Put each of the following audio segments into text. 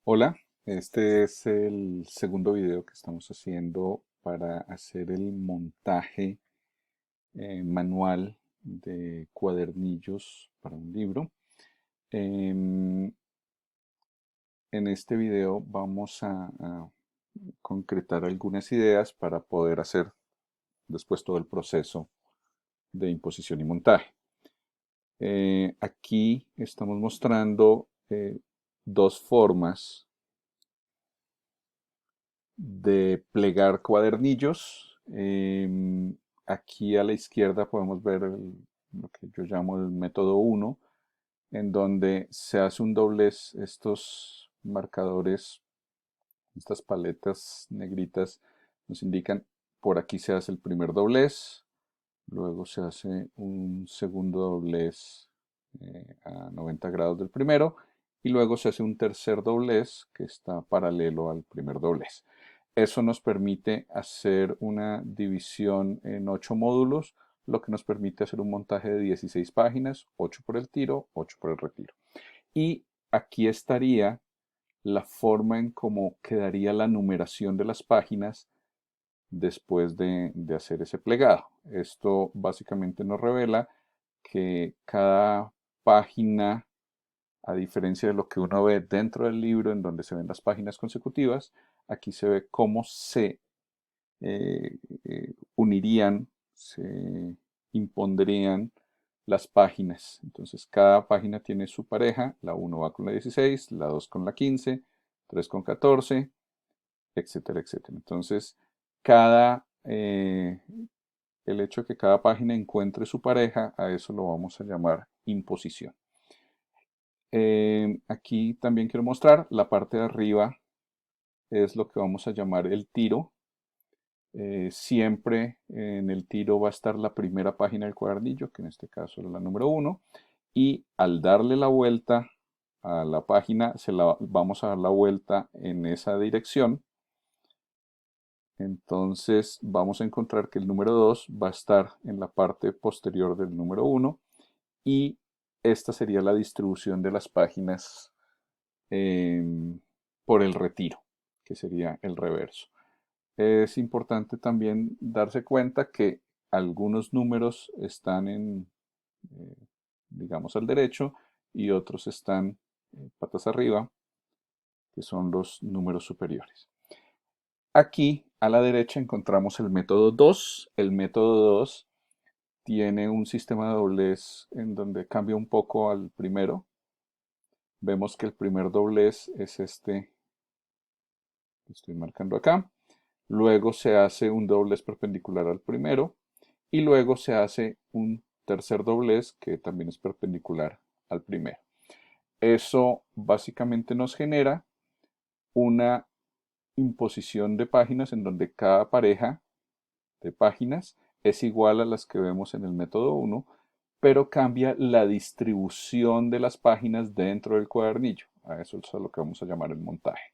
Hola, este es el segundo video que estamos haciendo para hacer el montaje manual de cuadernillos para un libro. Em, en este video vamos a concretar algunas ideas para poder hacer después todo el proceso de imposición y montaje. Aquí estamos mostrando dos formas de plegar cuadernillos. Aquí a la izquierda podemos ver lo que yo llamo el método 1, en donde se hace un doblez. Estos marcadores, estas paletas negritas nos indican por aquí se hace el primer doblez, luego se hace un segundo doblez a 90 grados del primero y luego se hace un tercer doblez que está paralelo al primer doblez. Eso nos permite hacer una división en 8 módulos, lo que nos permite hacer un montaje de 16 páginas, 8 por el tiro, 8 por el retiro. Y aquí estaría la forma en cómo quedaría la numeración de las páginas después de hacer ese plegado. Esto básicamente nos revela que cada página, a diferencia de lo que uno ve dentro del libro en donde se ven las páginas consecutivas, aquí se ve cómo se unirían, se impondrían las páginas. Entonces cada página tiene su pareja, la 1 va con la 16, la 2 con la 15, 3 con 14, etcétera, etcétera. Entonces cada, el hecho de que cada página encuentre su pareja, a eso lo vamos a llamar imposición. Aquí también quiero mostrar la parte de arriba es lo que vamos a llamar el tiro. Siempre en el tiro va a estar la primera página del cuadernillo, que en este caso es la número 1, y al darle la vuelta a la página, vamos a dar la vuelta en esa dirección. Entonces vamos a encontrar que el número 2 va a estar en la parte posterior del número 1 y esta sería la distribución de las páginas por el retiro, que sería el reverso. Es importante también darse cuenta que algunos números están eh, digamos, al derecho y otros están patas arriba, que son los números superiores. Aquí a la derecha encontramos el método 2. El método 2 tiene un sistema de doblez en donde cambia un poco al primero. Vemos que el primer doblez es este que estoy marcando acá. Luego se hace un doblez perpendicular al primero y luego se hace un tercer doblez que también es perpendicular al primero. Eso básicamente nos genera una imposición de páginas en donde cada pareja de páginas es igual a las que vemos en el método 1, pero cambia la distribución de las páginas dentro del cuadernillo. A eso es a lo que vamos a llamar el montaje.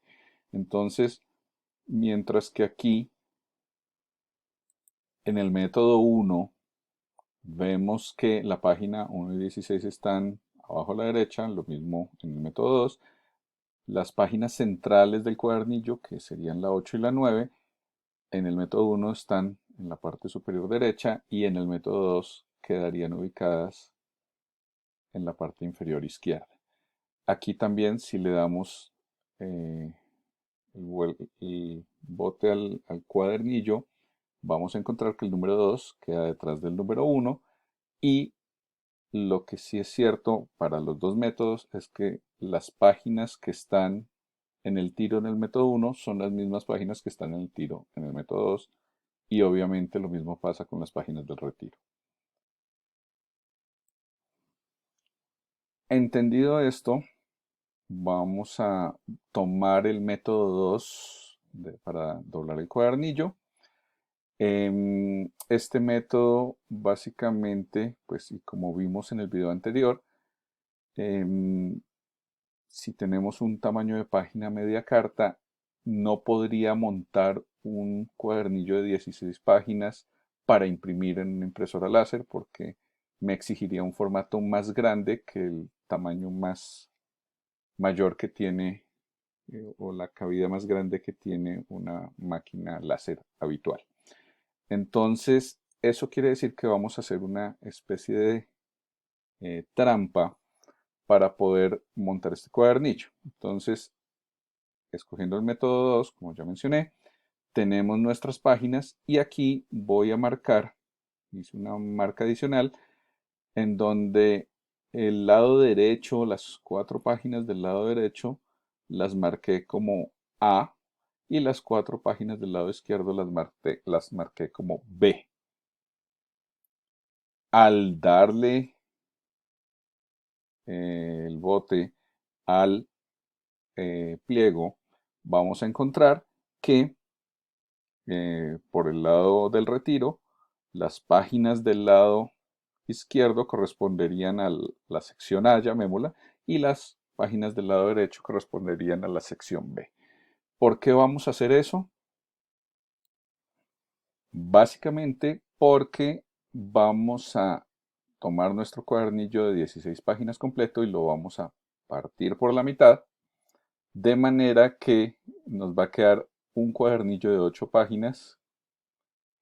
Entonces, mientras que aquí en el método 1 vemos que la página 1 y 16 están abajo a la derecha, lo mismo en el método 2. Las páginas centrales del cuadernillo, que serían la 8 y la 9, en el método 1 están en la parte superior derecha y en el método 2 quedarían ubicadas en la parte inferior izquierda. Aquí también si le damos eh, el bote al cuadernillo, vamos a encontrar que el número 2 queda detrás del número 1 y lo que sí es cierto para los dos métodos es que las páginas que están en el tiro en el método 1 son las mismas páginas que están en el tiro en el método 2 y obviamente lo mismo pasa con las páginas del retiro. Entendido esto, vamos a tomar el método 2 para doblar el cuadernillo. Este método básicamente, pues y como vimos en el video anterior, em, si tenemos un tamaño de página media carta, no podría montar un cuadernillo de 16 páginas para imprimir en una impresora láser porque me exigiría un formato más grande que el tamaño más mayor que tiene o la cavidad más grande que tiene una máquina láser habitual. Entonces, eso quiere decir que vamos a hacer una especie de trampa para poder montar este cuadernillo. Entonces, escogiendo el método 2, como ya mencioné, tenemos nuestras páginas y aquí voy a marcar, hice una marca adicional, en donde el lado derecho, las 4 páginas del lado derecho, las marqué como A y las 4 páginas del lado izquierdo las marqué como B. Al darle el bote al pliego, vamos a encontrar que por el lado del retiro, las páginas del lado izquierdo corresponderían a la sección A, llamémosla, y las páginas del lado derecho corresponderían a la sección B. ¿Por qué vamos a hacer eso? Básicamente porque vamos a tomar nuestro cuadernillo de 16 páginas completo y lo vamos a partir por la mitad, de manera que nos va a quedar un cuadernillo de 8 páginas,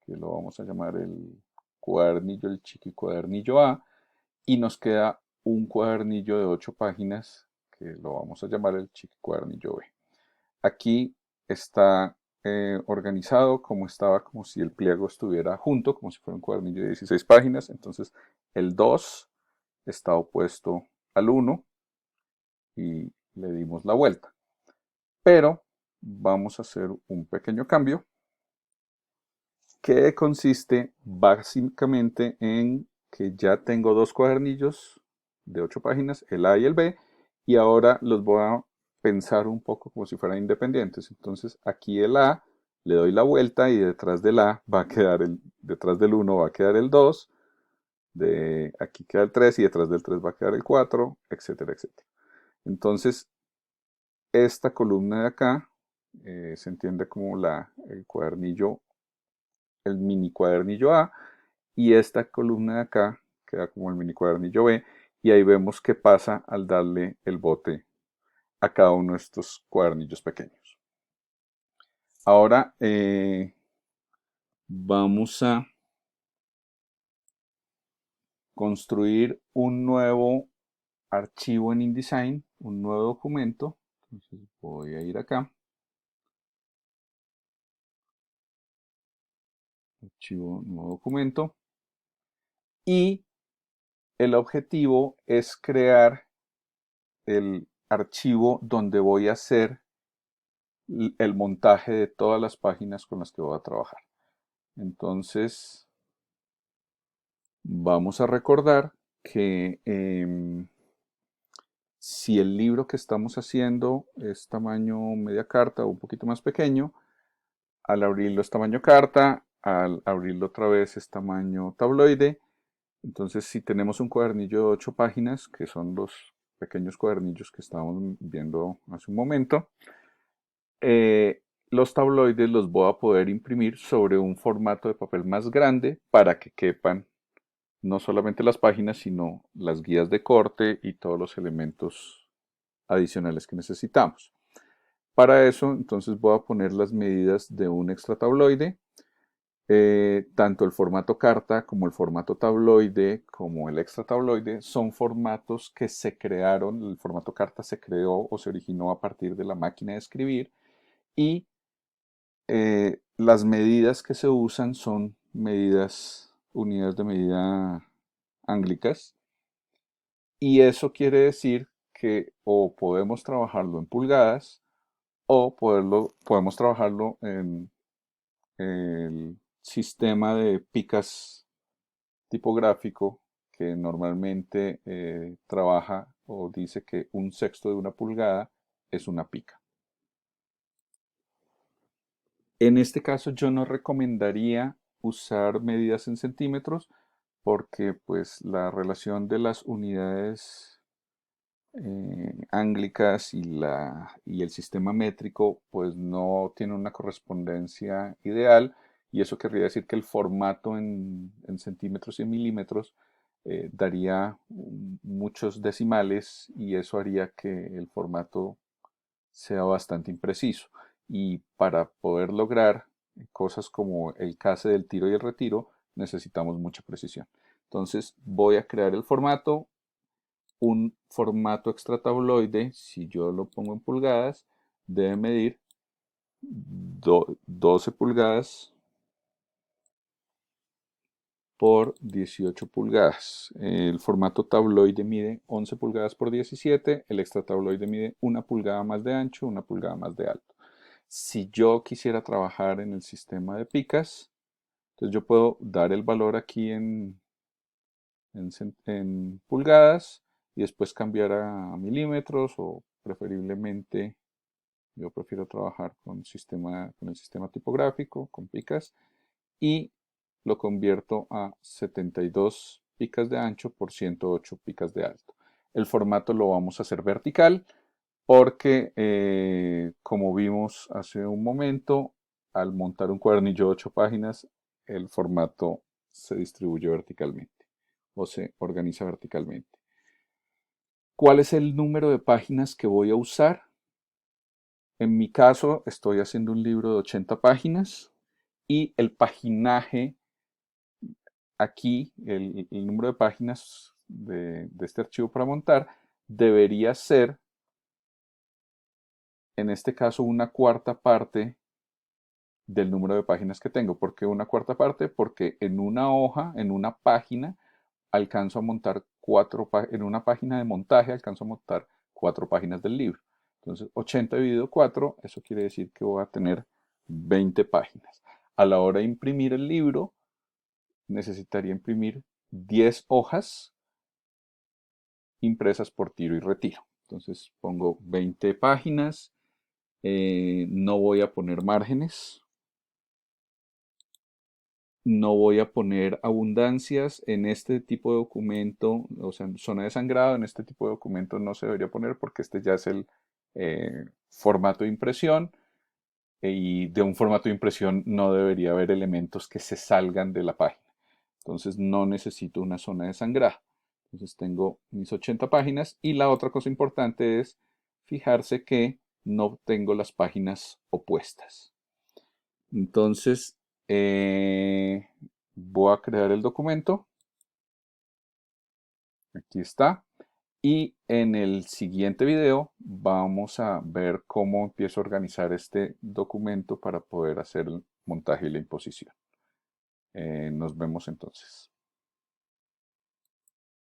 que lo vamos a llamar el cuadernillo, el chiqui cuadernillo A, y nos queda un cuadernillo de 8 páginas, que lo vamos a llamar el chiqui cuadernillo B. Aquí está organizado como estaba, como si el pliego estuviera junto, como si fuera un cuadernillo de 16 páginas. Entonces el 2 está opuesto al 1 y le dimos la vuelta. Pero vamos a hacer un pequeño cambio que consiste básicamente en que ya tengo dos cuadernillos de 8 páginas, el A y el B, y ahora los voy a pensar un poco como si fueran independientes. Entonces aquí el A le doy la vuelta y detrás del A va a quedar detrás del 1 va a quedar el 2, de aquí queda el 3 y detrás del 3 va a quedar el 4, etcétera, etcétera. Entonces esta columna de acá se entiende como el cuadernillo, el mini cuadernillo A, y esta columna de acá queda como el mini cuadernillo B, y ahí vemos qué pasa al darle el bote a cada uno de estos cuadernillos pequeños. Ahora vamos a construir un nuevo archivo en InDesign, un nuevo documento. Entonces voy a ir acá, archivo, nuevo documento, y el objetivo es crear el archivo donde voy a hacer el montaje de todas las páginas con las que voy a trabajar. Entonces, vamos a recordar que si el libro que estamos haciendo es tamaño media carta o un poquito más pequeño, al abrirlo es tamaño carta, al abrirlo otra vez es tamaño tabloide. Entonces, si tenemos un cuadernillo de 8 páginas, que son los pequeños cuadernillos que estábamos viendo hace un momento, los tabloides los voy a poder imprimir sobre un formato de papel más grande para que quepan no solamente las páginas, sino las guías de corte y todos los elementos adicionales que necesitamos. Para eso, entonces voy a poner las medidas de un extra tabloide. Tanto el formato carta como el formato tabloide como el extra tabloide son formatos que se crearon. El formato carta se creó o se originó a partir de la máquina de escribir, y las medidas que se usan son unidades de medida ánglicas, y eso quiere decir que o podemos trabajarlo en pulgadas o podemos trabajarlo en el sistema de picas tipográfico, que normalmente trabaja o dice que 1/6 de una pulgada es una pica. En este caso yo no recomendaría usar medidas en centímetros, porque pues la relación de las unidades ánglicas y el sistema métrico pues no tiene una correspondencia ideal, y eso querría decir que el formato en centímetros y en milímetros daría muchos decimales, y eso haría que el formato sea bastante impreciso. Y para poder lograr cosas como el case del tiro y el retiro, necesitamos mucha precisión. Entonces voy a crear el formato, un formato extratabloide, si yo lo pongo en pulgadas, debe medir 12 pulgadas por 18 pulgadas. El formato tabloide mide 11 pulgadas por 17, el extratabloide mide 1 pulgada más de ancho, 1 pulgada más de alto. Si yo quisiera trabajar en el sistema de picas, entonces yo puedo dar el valor aquí en pulgadas y después cambiar a milímetros o preferiblemente yo prefiero trabajar con el sistema tipográfico, con picas, y lo convierto a 72 picas de ancho por 108 picas de alto. El formato lo vamos a hacer vertical porque, como vimos hace un momento, al montar un cuadernillo de 8 páginas, el formato se distribuye verticalmente o se organiza verticalmente. ¿Cuál es el número de páginas que voy a usar? En mi caso, estoy haciendo un libro de 80 páginas y el paginaje aquí, el número de páginas de este archivo para montar debería ser, en este caso, una cuarta parte del número de páginas que tengo. ¿Por qué una cuarta parte? Porque en una hoja, en una página, alcanzo a montar en una página de montaje alcanzo a montar 4 páginas del libro. Entonces, 80 dividido 4, eso quiere decir que voy a tener 20 páginas. A la hora de imprimir el libro, necesitaría imprimir 10 hojas impresas por tiro y retiro. Entonces pongo 20 páginas, no voy a poner márgenes, no voy a poner abundancias en este tipo de documento, o sea, zona de sangrado, en este tipo de documento no se debería poner porque este ya es el formato de impresión y de un formato de impresión no debería haber elementos que se salgan de la página. Entonces no necesito una zona de sangrado. Entonces tengo mis 80 páginas y la otra cosa importante es fijarse que no tengo las páginas opuestas. Entonces voy a crear el documento. Aquí está. Y en el siguiente video vamos a ver cómo empiezo a organizar este documento para poder hacer el montaje y la imposición. Nos vemos entonces.